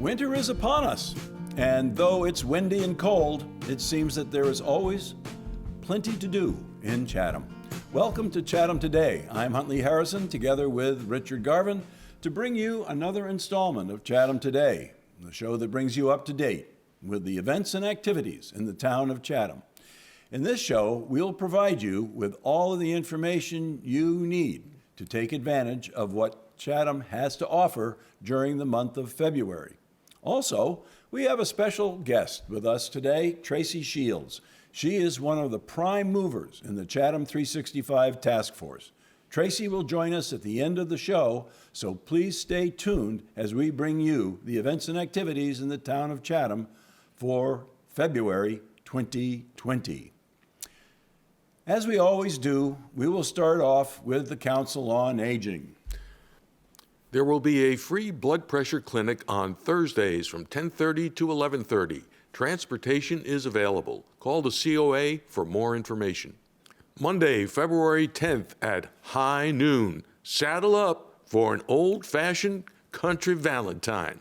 Winter is upon us, and though it's windy and cold, it seems that there is always plenty to do in Chatham. Welcome to Chatham Today. I'm Huntley Harrison, together with Richard Garvin, to bring you another installment of Chatham Today, the show that brings you up to date with the events and activities in the town of Chatham. In this show, we'll provide you with all of the information you need to take advantage of what Chatham has to offer during the month of February. Also, we have a special guest with us today, Tracy Shields. She is one of the prime movers in the Chatham 365 Task Force. Tracy will join us at the end of the show, so please stay tuned as we bring you the events and activities in the town of Chatham for February 2020. As we always do, we will start off with the Council on Aging. There will be a free blood pressure clinic on Thursdays from 10:30 to 11:30. Transportation is available. Call the COA for more information. Monday, February 10th at high noon. Saddle up for an old-fashioned country valentine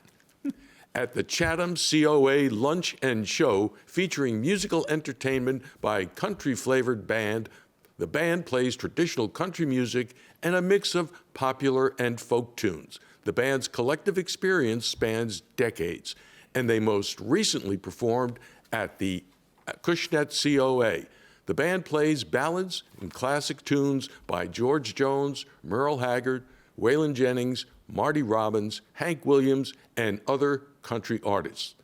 at the Chatham COA Lunch and Show, featuring musical entertainment by country-flavored band. The band plays traditional country music and a mix of popular and folk tunes. The band's collective experience spans decades, and they most recently performed at the Cushnet COA. The band plays ballads and classic tunes by George Jones, Merle Haggard, Waylon Jennings, Marty Robbins, Hank Williams, and other country artists.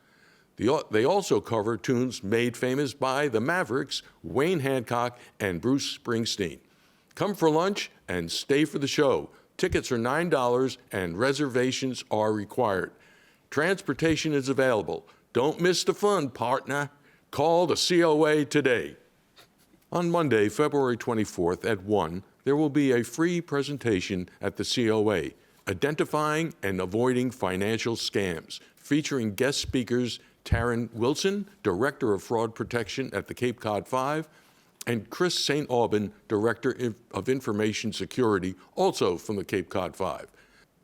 They also cover tunes made famous by the Mavericks, Wayne Hancock, and Bruce Springsteen. Come for lunch and stay for the show. Tickets are $9 and reservations are required. Transportation is available. Don't miss the fun, partner. Call the COA today. On Monday, February 24th at 1, there will be a free presentation at the COA, Identifying and Avoiding Financial Scams, featuring guest speakers Taryn Wilson, Director of Fraud Protection at the Cape Cod 5, and Chris St. Aubin, Director of Information Security, also from the Cape Cod 5.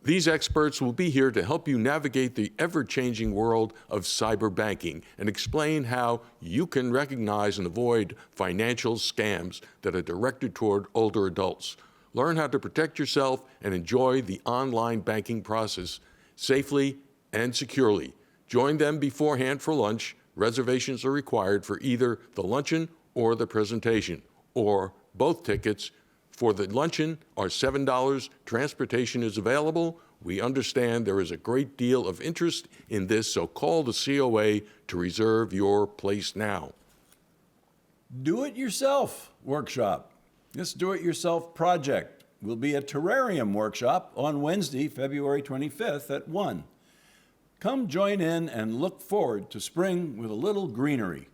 These experts will be here to help you navigate the ever-changing world of cyber banking and explain how you can recognize and avoid financial scams that are directed toward older adults. Learn how to protect yourself and enjoy the online banking process safely and securely. Join them beforehand for lunch. Reservations are required for either the luncheon or the presentation, or both tickets. For the luncheon are $7. Transportation is available. We understand there is a great deal of interest in this, so call the COA to reserve your place now. Do-it-yourself workshop. This do-it-yourself project will be a terrarium workshop on Wednesday, February 25th at 1. Come join in and look forward to spring with a little greenery.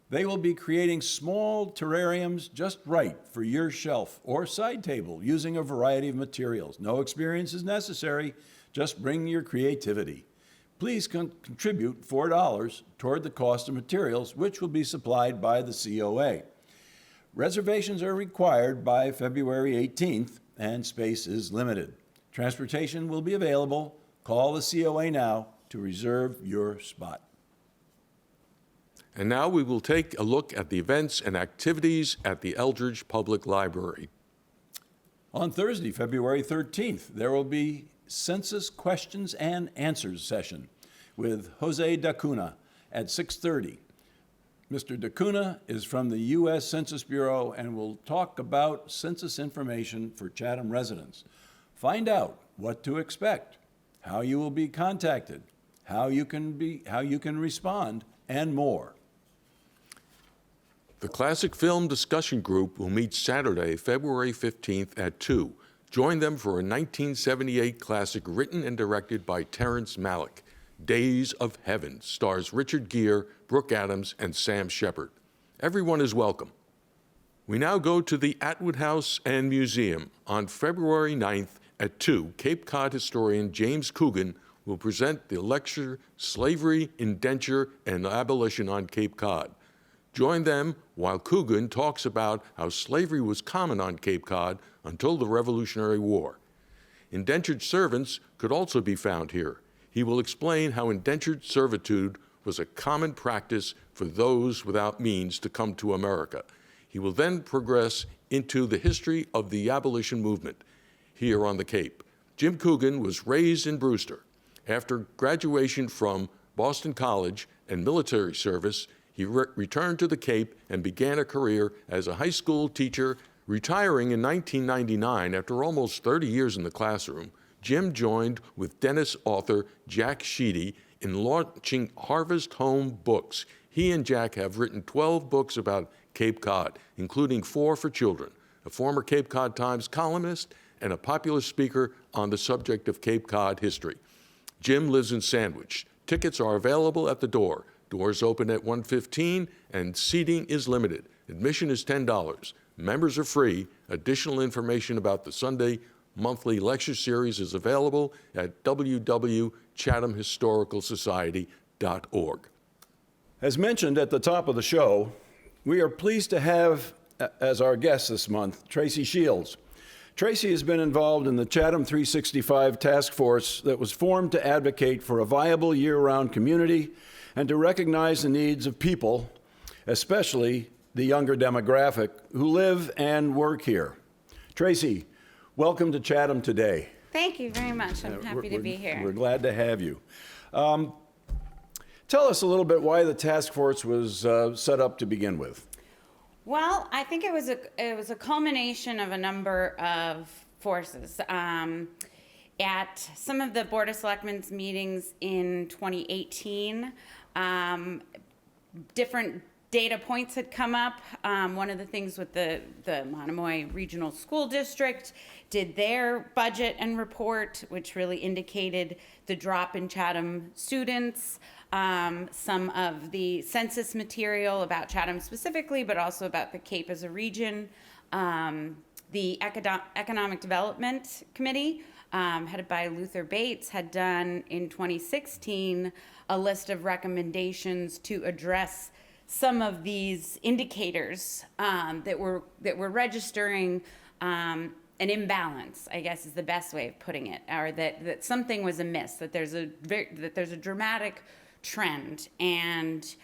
They will be creating small terrariums just right for your shelf or side table using a variety of materials. No experience is necessary, just bring your creativity. Please contribute $4 toward the cost of materials, which will be supplied by the COA. Reservations are required by February 18th, and space is limited. Transportation will be available. Call the COA now to reserve your spot. And now we will take a look at the events and activities at the Eldridge Public Library. On Thursday, February 13th, there will be Census Questions and Answers session with Jose Dacuna at 6:30. Mr. Dacuna is from the U.S. Census Bureau and will talk about census information for Chatham residents. Find out what to expect, how you will be contacted, how you can respond, and more. The Classic Film Discussion Group will meet Saturday, February 15th at 2. Join them for a 1978 classic written and directed by Terrence Malick. Days of Heaven stars Richard Gere, Brooke Adams, and Sam Shepard. Everyone is welcome. We now go to the Atwood House and Museum. On February 9th at 2, Cape Cod historian James Coogan will present the lecture, Slavery, Indenture, and Abolition on Cape Cod. Join them while Coogan talks about how slavery was common on Cape Cod until the Revolutionary War. Indentured servants could also be found here. He will explain how indentured servitude was a common practice for those without means to come to America. He will then progress into the history of the abolition movement here on the Cape. Jim Coogan was raised in Brewster. After graduation from Boston College and military service, he returned to the Cape and began a career as a high school teacher. Retiring in 1999 after almost 30 years in the classroom, Jim joined with Dennis author Jack Sheedy in launching Harvest Home Books. He and Jack have written 12 books about Cape Cod, including 4 for children, a former Cape Cod Times columnist and a popular speaker on the subject of Cape Cod history. Jim lives in Sandwich. Tickets are available at the door. Doors open at 1:15 and seating is limited. Admission is $10. Members are free. Additional information about the Sunday monthly lecture series is available at www.chathamhistoricalsociety.org. As mentioned at the top of the show, we are pleased to have as our guest this month, Tracy Shields. Tracy has been involved in the Chatham 365 task force that was formed to advocate for a viable year-round community and to recognize the needs of people, especially the younger demographic who live and work here. Tracy, welcome to Chatham Today. Thank you very much. I'm happy to be here. We're glad to have you. Tell us a little bit why the task force was set up to begin with. Well, I think it was a culmination of a number of forces. At some of the Board of Selectmen's meetings in 2018, different data points had come up. One of the things with the Monomoy Regional School District did their budget and report, which really indicated the drop in Chatham students. Some of the census material about Chatham specifically, but also about the Cape as a region. The Economic Development Committee, headed by Luther Bates, had done in 2016 a list of recommendations to address some of these indicators that were registering an imbalance, I guess is the best way of putting it, or that something was amiss, that there's a dramatic trend, and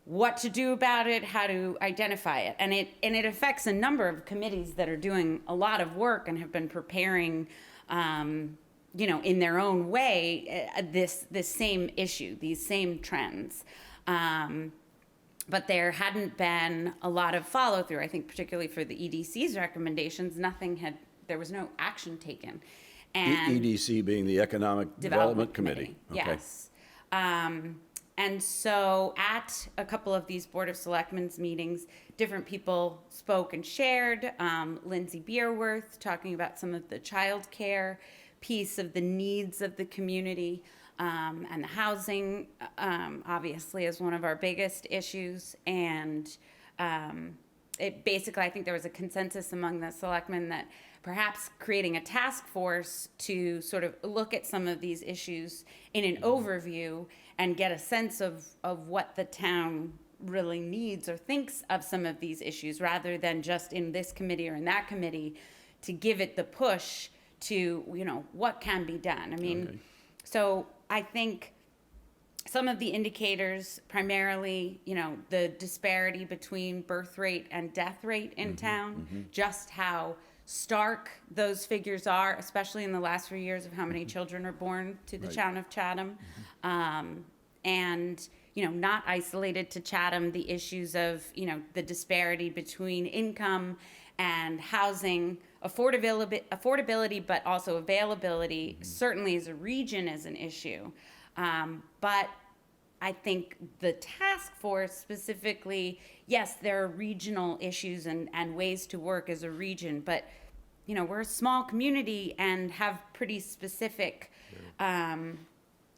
what to do about it, how to identify it, and it affects a number of committees that are doing a lot of work and have been preparing, in their own way, this same issue, these same trends. But there hadn't been a lot of follow through. I think particularly for the EDC's recommendations, there was no action taken. And EDC being the Economic Development Committee. Okay. Yes. And so at a couple of these Board of Selectmen's meetings, different people spoke and shared. Lindsay Beerworth talking about some of the child care piece of the needs of the community, and the housing, obviously, is one of our biggest issues. And it basically, I think there was a consensus among the selectmen that perhaps creating a task force to sort of look at some of these issues in an overview and get a sense of what the town really needs or thinks of some of these issues, rather than just in this committee or in that committee, to give it the push to, what can be done. I mean, okay. So I think some of the indicators, primarily, the disparity between birth rate and death rate in town, just how stark those figures are, especially in the last few years of how many children are born to the town of Chatham. And, not isolated to Chatham, the issues of, the disparity between income and housing, affordability, but also availability, certainly as a region is an issue. But I think the task force specifically, yes, there are regional issues and ways to work as a region, but we're a small community and have pretty specific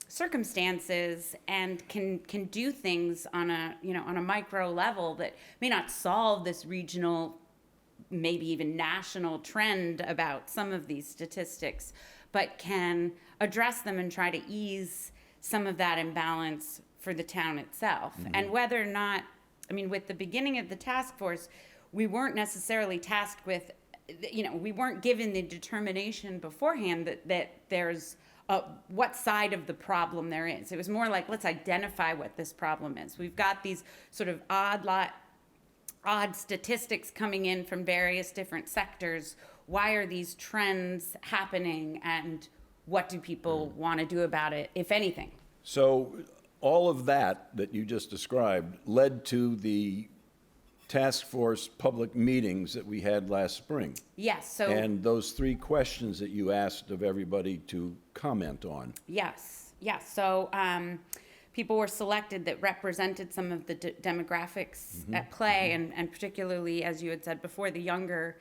circumstances, and can do things on a micro level that may not solve this regional, maybe even national trend about some of these statistics, but can address them and try to ease some of that imbalance for the town itself. And whether or not, with the beginning of the task force, we weren't necessarily tasked with, we weren't given the determination beforehand that there's what side of the problem there is. It was more like, let's identify what this problem is. We've got these sort of odd statistics coming in from various different sectors. Why are these trends happening, and what do people want to do about it, if anything? So all of that you just described led to the task force public meetings that we had last spring. Yes. So And those 3 questions that you asked of everybody to comment on. yes. So people were selected that represented some of the demographics at play, and particularly, as you had said before, the younger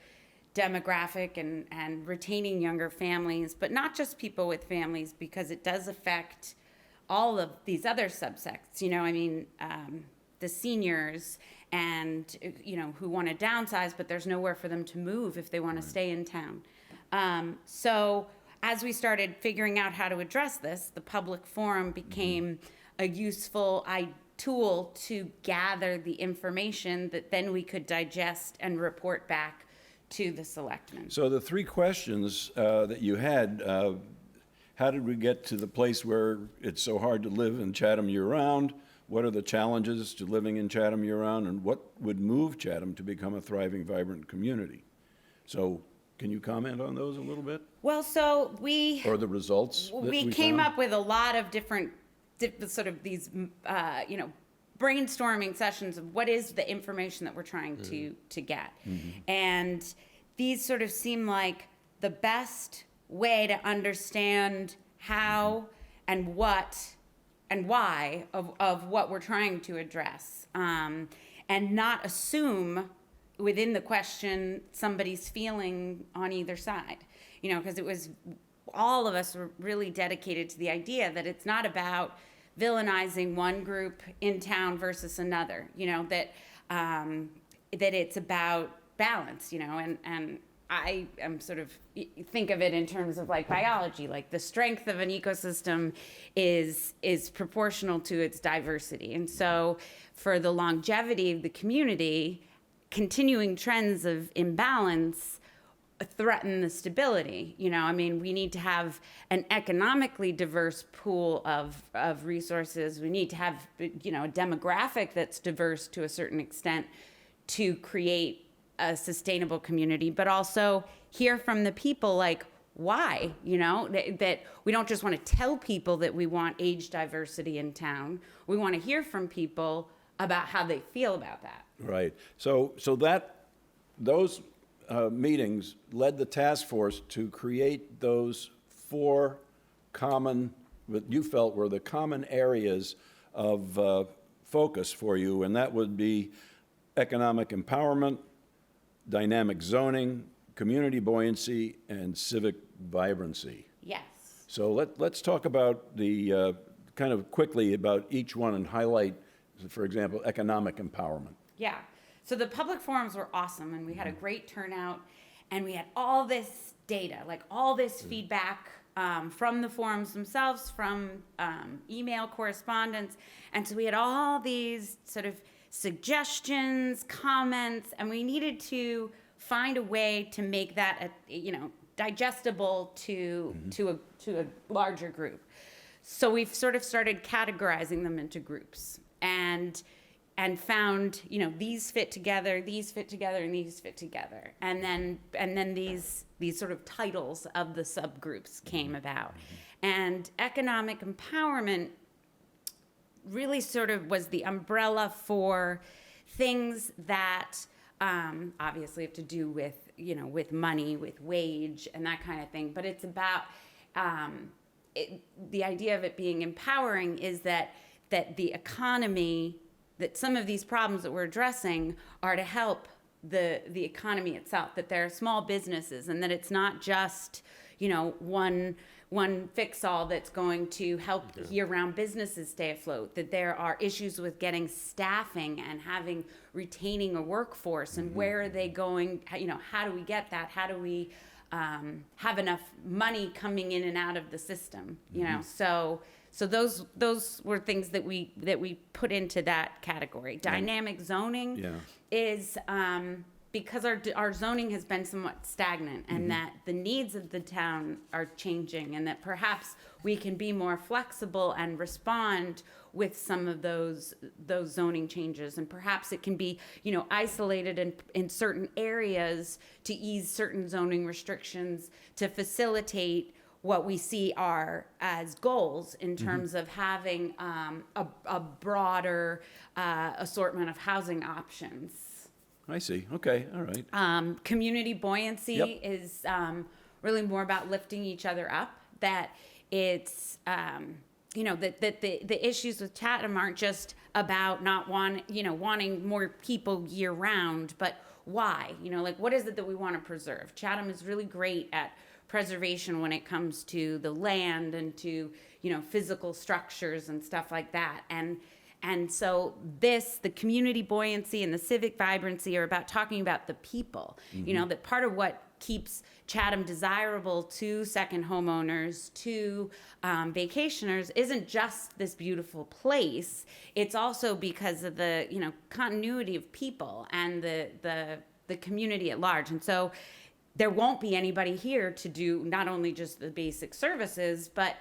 demographic and retaining younger families, but not just people with families, because it does affect all of these other subsects. The seniors and, who want to downsize, but there's nowhere for them to move if they want to stay in town. So as we started figuring out how to address this, the public forum became a useful tool to gather the information that then we could digest and report back to the selectmen. So the 3 questions that you had, how did we get to the place where it's so hard to live in Chatham year-round? What are the challenges to living in Chatham year-round? And what would move Chatham to become a thriving, vibrant community? So can you comment on those a little bit? Well, so Or the results that we came found? up with a lot of different sort of these, brainstorming sessions of what is the information that we're trying to get. And these sort of seem like the best way to understand how and what and why of what we're trying to address, and not assume within the question somebody's feeling on either side, because it was, all of us were really dedicated to the idea that it's not about villainizing one group in town versus another, that it's about balance, and I am sort of think of it in terms of like biology, like the strength of an ecosystem is proportional to its diversity. And so for the longevity of the community, continuing trends of imbalance threaten the stability. We need to have an economically diverse pool of resources. We need to have, a demographic that's diverse to a certain extent to create a sustainable community, but also hear from the people, like, why, that we don't just want to tell people that we want age diversity in town. We want to hear from people about how they feel about that. Right. So those meetings led the task force to create those 4 common, what you felt were the common areas of focus for you, and that would be economic empowerment, dynamic zoning, community buoyancy, and civic vibrancy. Yes. So let's talk about the kind of quickly about each one and highlight, for example, economic empowerment. Yeah. So the public forums were awesome, and we had a great turnout, and we had all this data, like all this feedback from the forums themselves, from email correspondence. And so we had all these sort of suggestions, comments, and we needed to find a way to make that, digestible to a larger group. So we've sort of started categorizing them into groups, and found, these fit together, these fit together, and these fit together. And then these sort of titles of the subgroups came about. And economic empowerment really sort of was the umbrella for things that obviously have to do with, with money, with wage, and that kind of thing. But it's about the idea of it being empowering is that the economy, that some of these problems that we're addressing are to help the economy itself, that there are small businesses, and that it's not just, one fix-all that's going to help year-round businesses stay afloat, that there are issues with getting staffing and retaining a workforce, and where are they going, how do we get that? How do we have enough money coming in and out of the system, So those were things that we put into that category. Dynamic zoning is because our zoning has been somewhat stagnant, and that the needs of the town are changing, and that perhaps we can be more flexible and respond with some of those zoning changes, and perhaps it can be, isolated in certain areas to ease certain zoning restrictions to facilitate what we see are as goals in terms of having a broader assortment of housing options. I see. Okay. All right. Community buoyancy Yep. is really more about lifting each other up. That it's that the issues with Chatham aren't just about not wanting more people year round, but why? What is it that we want to preserve? Chatham is really great at preservation when it comes to the land and to physical structures and stuff like that. And so the community buoyancy and the civic vibrancy are about talking about the people. That part of what keeps Chatham desirable to second homeowners, to vacationers, isn't just this beautiful place. It's also because of the continuity of people and the community at large. And so there won't be anybody here to do not only just the basic services, but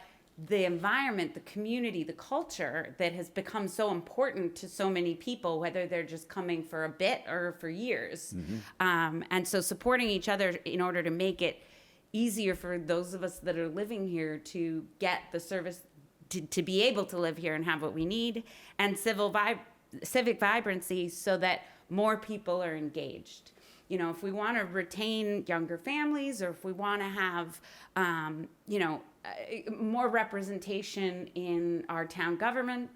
the environment, the community, the culture that has become so important to so many people, whether they're just coming for a bit or for years. And so supporting each other in order to make it easier for those of us that are living here to get the service, to be able to live here and have what we need, and civic vibrancy so that more people are engaged. If we want to retain younger families, or if we want to have, more representation in our town government,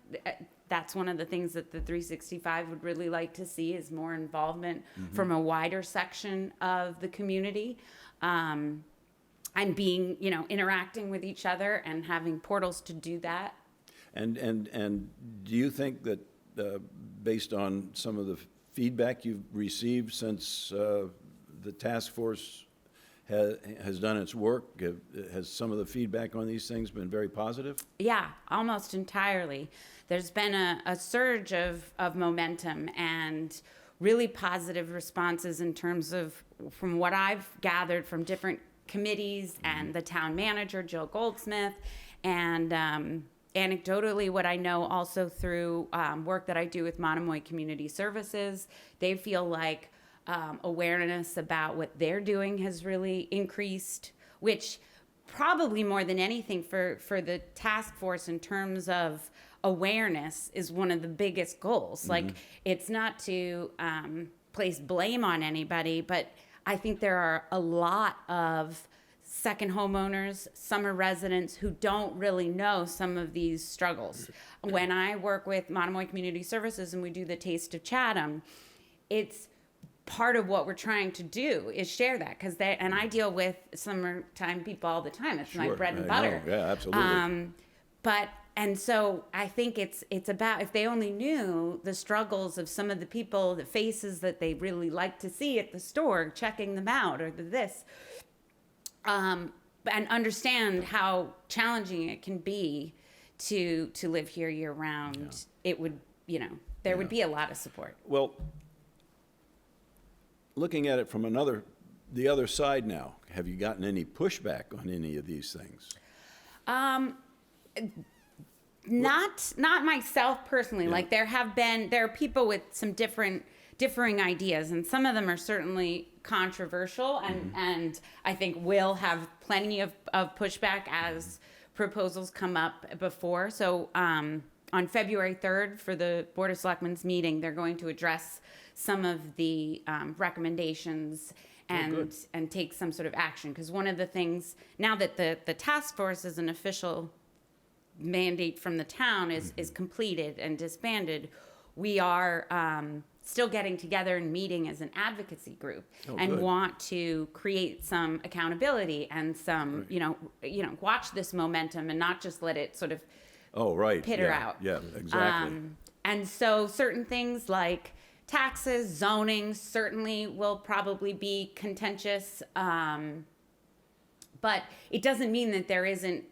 that's one of the things that the 365 would really like to see, is more involvement from a wider section of the community, and being, interacting with each other and having portals to do that. And do you think that based on some of the feedback you've received since the task force has done its work, has some of the feedback on these things been very positive? Yeah, almost entirely. There's been a surge of momentum and really positive responses in terms of, from what I've gathered from different committees and the town manager, Jill Goldsmith, and anecdotally, what I know also through work that I do with Monomoy Community Services, they feel like awareness about what they're doing has really increased, which probably more than anything for the task force in terms of awareness is one of the biggest goals. Like, it's not to place blame on anybody, but I think there are a lot of second homeowners, summer residents who don't really know some of these struggles. When I work with Monomoy Community Services and we do the Taste of Chatham, it's part of what we're trying to do is share that, because and I deal with summertime people all the time. It's my bread and butter. Yeah, absolutely. And so I think it's about, if they only knew the struggles of some of the people, the faces that they really like to see at the store, checking them out, or this, and understand how challenging it can be to live here year round, it would, there would be a lot of support. Well, looking at it from the other side now, have you gotten any pushback on any of these things? Not myself personally. Yeah. Like, there are people with some differing ideas, and some of them are certainly controversial, and I think will have plenty of pushback as proposals come up before. So on February 3rd for the Board of Selectmen's meeting, they're going to address some of the recommendations and take some sort of action. Because one of the things, now that the task force is an official mandate from the town is completed and disbanded, we are still getting together and meeting as an advocacy group and want to create some accountability and some, watch this momentum and not just let it sort of peter out. Yeah, exactly. And so certain things like taxes, zoning certainly will probably be contentious, but it doesn't mean that there isn't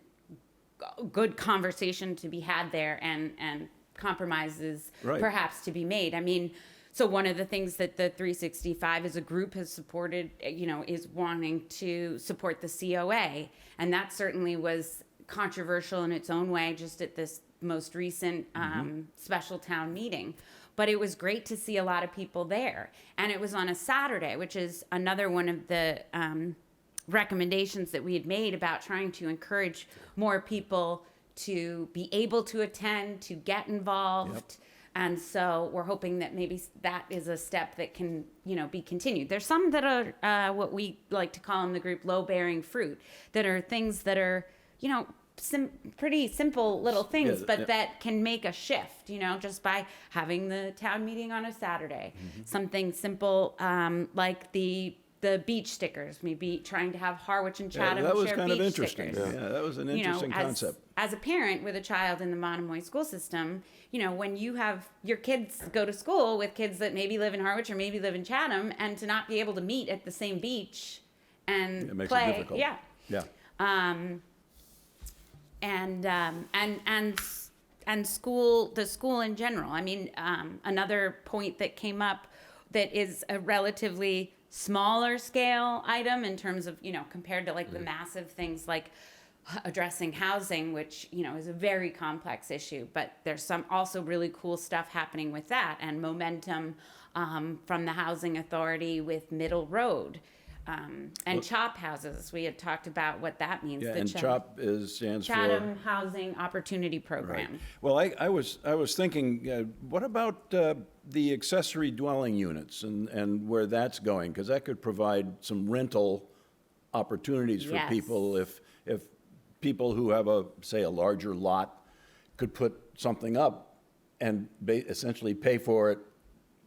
good conversation to be had there and compromises perhaps to be made. I mean, So one of the things that the 365 as a group has supported, is wanting to support the COA. And that certainly was controversial in its own way, just at this most recent special town meeting. But it was great to see a lot of people there. And it was on a Saturday, which is another one of the recommendations that we had made about trying to encourage more people to be able to attend, to get involved. Yep. And so we're hoping that maybe that is a step that can, be continued. There's some that are what we like to call in the group low-bearing fruit, that are things that are, pretty simple little things, but that can make a shift, just by having the town meeting on a Saturday. Something simple like the beach stickers, maybe trying to have Harwich and Chatham that was share kind of beach interesting. stickers. Yeah, that was an interesting concept. As a parent with a child in the Monomoy school system, when you have your kids go to school with kids that maybe live in Harwich or maybe live in Chatham, and to not be able to meet at the same beach and It makes play, it difficult. Yeah. And school, the school in general. I mean, another point that came up that is a relatively smaller scale item in terms of, compared to like the massive things like addressing housing, which, is a very complex issue, but there's some also really cool stuff happening with that, and momentum from the Housing Authority with Middle Road. And CHOP houses, we had talked about what that means. Yeah, the and CHOP stands for Chatham Housing Opportunity Program. Right. Well, I was thinking, what about the accessory dwelling units and where that's going? Because that could provide some rental opportunities for Yes. people if people who have say a larger lot could put something up and essentially pay for it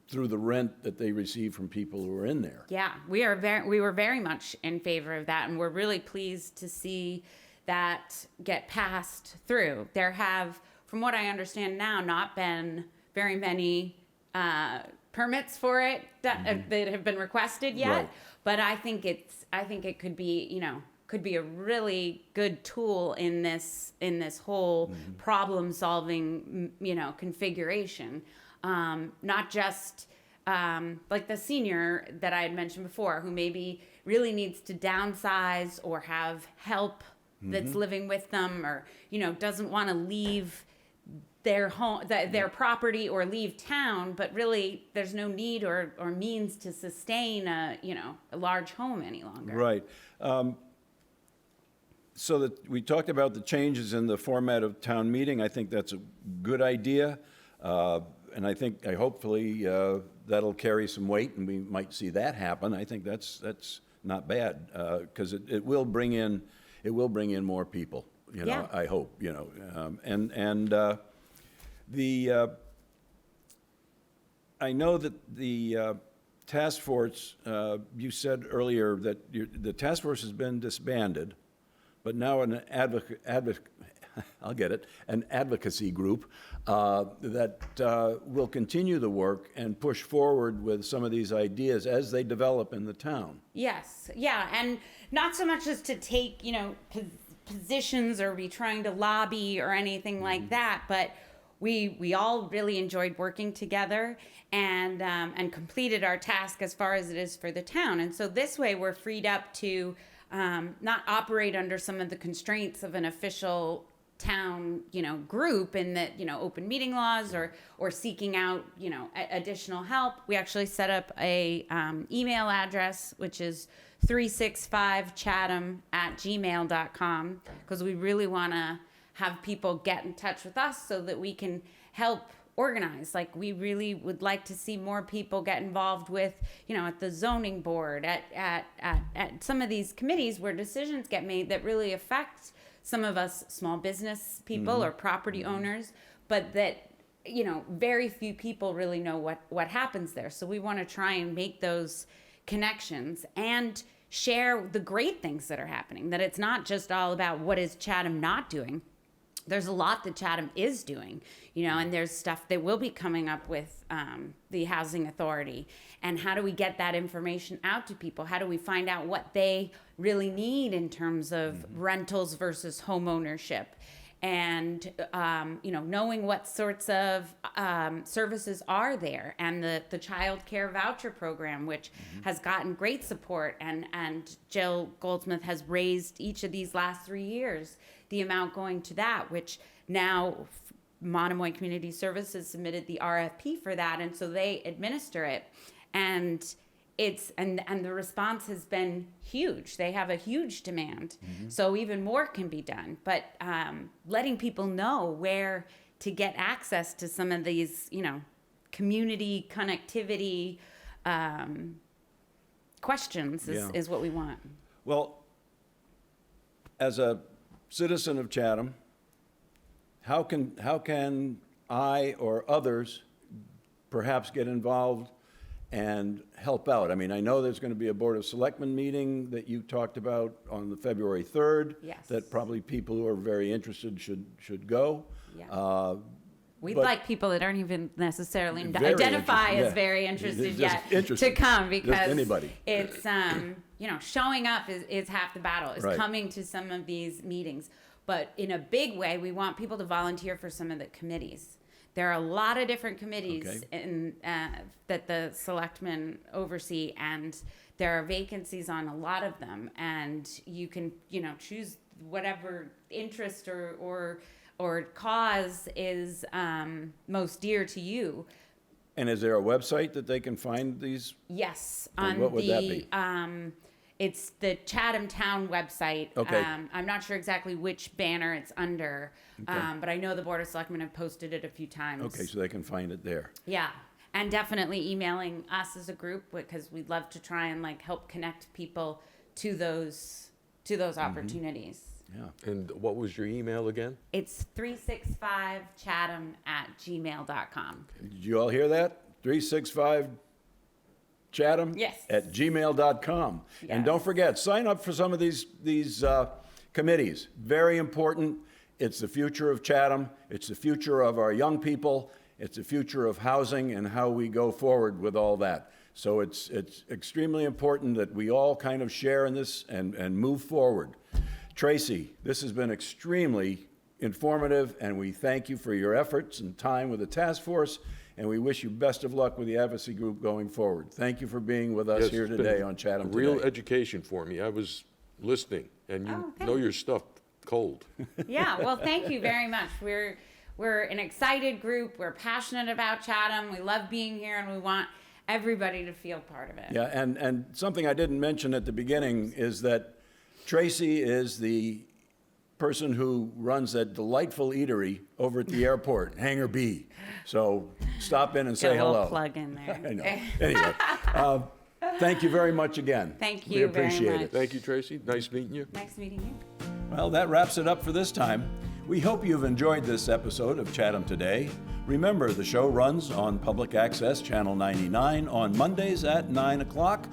through the rent that they receive from people who are in there. Yeah, we were very much in favor of that, and we're really pleased to see that get passed through. There have, from what I understand now, not been very many permits for it that have been requested yet. Right. But I think it could be, could be a really good tool in this whole problem solving, configuration. Not just like the senior that I had mentioned before, who maybe really needs to downsize or have help that's living with them, or doesn't want to leave their home, their property, or leave town, but really there's no need or means to sustain a large home any longer. Right. So that we talked about the changes in the format of town meeting. I think that's a good idea. And I hopefully that'll carry some weight, and we might see that happen. I think that's not bad, because it will bring in more people. Yeah. I hope. I know that the task force. You said earlier that the task force has been disbanded, but now an advocacy group that will continue the work and push forward with some of these ideas as they develop in the town. Yes, yeah, and not so much as to take, positions or be trying to lobby or anything like that, but we all really enjoyed working together and completed our task as far as it is for the town. And so this way we're freed up to not operate under some of the constraints of an official town, group in that, open meeting laws or seeking out, additional help. We actually set up a email address, which is 365chatham@gmail.com, because we really want to have people get in touch with us so that we can help organize. Like, we really would like to see more people get involved with, at the zoning board, at some of these committees where decisions get made that really affect some of us small business people or property owners, but that, very few people really know what happens there. So we want to try and make those connections and share the great things that are happening, that it's not just all about what is Chatham not doing. There's a lot that Chatham is doing, and there's stuff that will be coming up with the Housing Authority. And how do we get that information out to people? How do we find out what they really need in terms of rentals versus home ownership? and knowing what sorts of services are there, and the child care voucher program, which has gotten great support, and Jill Goldsmith has raised each of these last 3 years the amount going to that, which now Monomoy Community Services submitted the RFP for that, and so they administer it, and the response has been huge. They have a huge demand, so even more can be done. But letting people know where to get access to some of these, community connectivity questions is what we want. Well, as a citizen of Chatham, how can I or others perhaps get involved and help out? I mean, I know there's going to be a Board of Selectmen meeting that you talked about on the February 3rd. Yes. That probably people who are very interested should go. Yeah. We'd but like people that aren't even necessarily very identify interested, as very interested Just yet interested. to come, Just because anybody. it's showing up is half the battle. Is Right. coming to some of these meetings, but in a big way, we want people to volunteer for some of the committees. There are a lot of different committees that the selectmen oversee, and there are vacancies on a lot of them. And you can, choose whatever interest or cause is most dear to you. And is there a website that they can find these? Yes, And on what would that be? It's the Chatham Town website. Okay. I'm not sure exactly which banner it's under, but I know the Board of Selectmen have posted it a few times. Okay, so they can find it there. Yeah, and definitely emailing us as a group, because we'd love to try and help connect people to those opportunities. Yeah. And what was your email again? It's 365chatham@gmail.com. Did you all hear that? 365 Chatham Yes. at gmail.com. Yes. And don't forget, sign up for some of these committees. Very important. It's the future of Chatham. It's the future of our young people. It's the future of housing and how we go forward with all that. So it's extremely important that we all kind of share in this and move forward. Tracy, this has been extremely informative, and we thank you for your efforts and time with the task force, and we wish you best of luck with the advocacy group going forward. Thank you for being with us Yes, here it's been today on Chatham a real Today. education for me. I was listening, and you know your stuff cold. Yeah, well, thank you very much. We're an excited group. We're passionate about Chatham. We love being here, and we want everybody to feel part of it. Yeah, and something I didn't mention at the beginning is that Tracy is the person who runs that delightful eatery over at the airport, Hangar B. So stop in and Get say a little hello. plug in there. I know. Anyway, thank you very much again. Thank We you very appreciate much. it. Thank you, Tracy. Nice meeting you. Nice meeting you. Well, that wraps it up for this time. We hope you've enjoyed this episode of Chatham Today. Remember, the show runs on Public Access Channel 99 on Mondays at 9 o'clock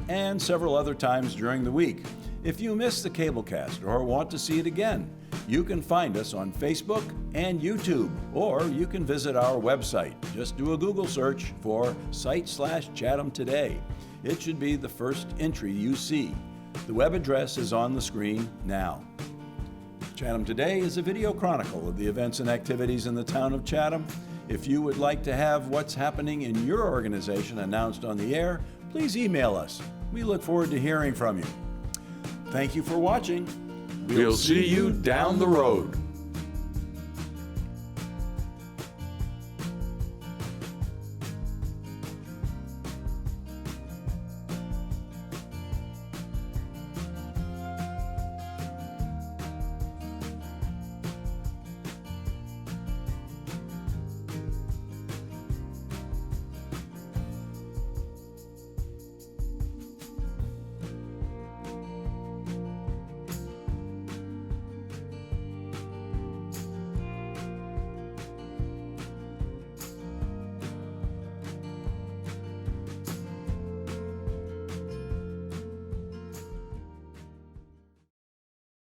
and several other times during the week. If you missed the cablecast or want to see it again, you can find us on Facebook and YouTube, or you can visit our website. Just do a Google search for site/Chatham Today. It should be the first entry you see. The web address is on the screen now. Chatham Today is a video chronicle of the events and activities in the town of Chatham. If you would like to have what's happening in your organization announced on the air, please email us. We look forward to hearing from you. Thank you for watching. We'll see you down the road.